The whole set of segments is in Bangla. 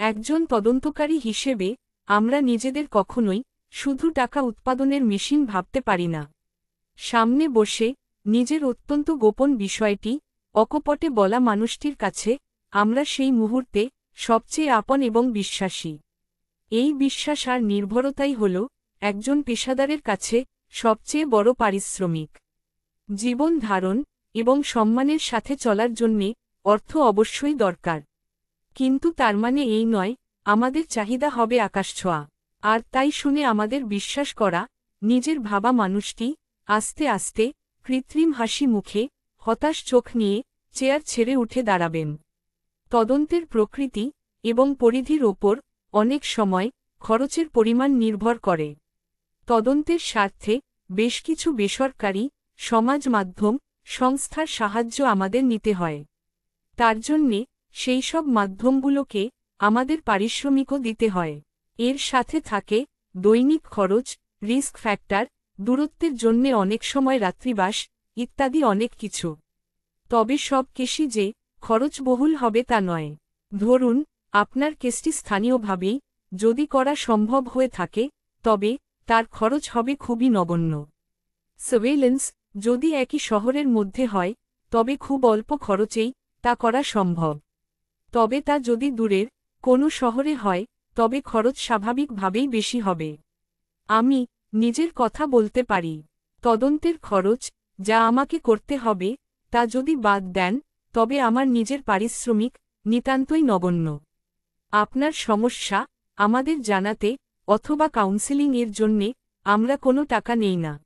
একজন তদন্তকারী হিসেবে আমরা নিজেদের কখনোই শুধু টাকা উৎপাদনের মেশিন ভাবতে পারি না। সামনে বসে নিজের অত্যন্ত গোপন বিষয়টি অকপটে বলা মানুষটির কাছে আমরা সেই মুহূর্তে সবচেয়ে আপন এবং বিশ্বাসী। এই বিশ্বাস আর নির্ভরতাই হল একজন পেশাদারের কাছে সবচেয়ে বড় পারিশ্রমিক। জীবন ধারণ এবং সম্মানের সাথে চলার জন্যে অর্থ অবশ্যই দরকার, কিন্তু তার মানে এই নয় আমাদের চাহিদা হবে আকাশছোঁয়া। আর তাই শুনে আমাদের বিশ্বাস করা নিজের ভাবা মানুষটি আস্তে আস্তে কৃত্রিম হাসি মুখে হতাশ চোখ নিয়ে চেয়ার ছেড়ে উঠে দাঁড়াবেন। তদন্তের প্রকৃতি এবং পরিধির ওপর অনেক সময় খরচের পরিমাণ নির্ভর করে। তদন্তের স্বার্থে বেশ কিছু বেসরকারি সমাজ মাধ্যম সংস্থার সাহায্য আমাদের নিতে হয়। তার জন্যে সেই সব মাধ্যমগুলোকে আমাদের পারিশ্রমিকও দিতে হয়। এর সাথে থাকে দৈনিক খরচ, রিস্ক ফ্যাক্টর, দূরত্বের জন্যে অনেক সময় রাত্রিবাস ইত্যাদি অনেক কিছু। তবে সব কেসই যে খরচবহুল হবে তা নয়। ধরুন আপনার কেসটি স্থানীয়ভাবেই যদি করা সম্ভব হয়ে থাকে তবে তার খরচ হবে খুবই নগণ্য। সার্ভেইলেন্স যদি একই শহরের মধ্যে হয় তবে খুব অল্প খরচেই তা করা সম্ভব। তবে তা যদি দূরের কোনো শহরে হয় তবে খরচ স্বাভাবিকভাবেই বেশি হবে। আমি নিজের কথা বলতে পারি। তদন্তের খরচ যা আমাকে করতে হবে তা যদি বাদ দেন তবে আমার নিজের পারিশ্রমিক নিতান্তই নগণ্য। আপনার সমস্যা আমাদের জানাতে অথবা কাউন্সেলিং এর জন্যে আমরা কোনো টাকা নেই না।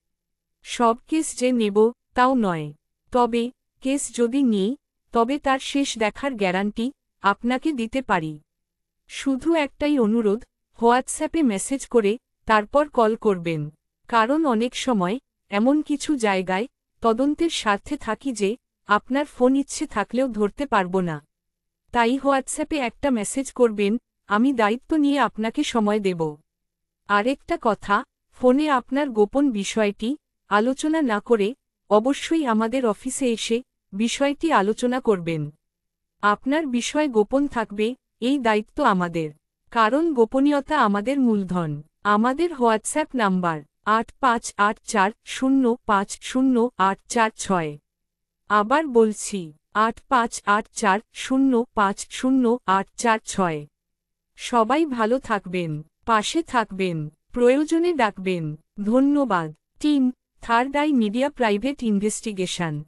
সব কেস যে নেব তাও নয়, তবে কেস যদি নিই তবে তার শেষ দেখার গ্যারান্টি আপনাকে দিতে পারি। শুধু একটাই অনুরোধ, হোয়াটসঅ্যাপে মেসেজ করে তারপর কল করবেন, কারণ অনেক সময় এমন কিছু জায়গায় তদন্তের স্বার্থে থাকি যে আপনার ফোন ইচ্ছে থাকলেও ধরতে পারব না। তাই হোয়াটসঅ্যাপে একটা মেসেজ করবেন, আমি দায়িত্ব নিয়ে আপনাকে সময় দেব। আরেকটা কথা, ফোনে আপনার গোপন বিষয়টি আলোচনা না করে অবশ্যই আমাদের অফিসে এসে বিষয়টি আলোচনা করবেন। আপনার বিষয় গোপন থাকবে এই দায়িত্ব আমাদের, কারণ গোপনীয়তা আমাদের মূলধন। আমাদের হোয়াটসঅ্যাপ নাম্বার 8584050846। আবার বলছি 8584050846। সবাই ভালো থাকবেন, পাশে থাকবেন, প্রয়োজনে ডাকবেন। ধন্যবাদ। Team, third eye media private investigation.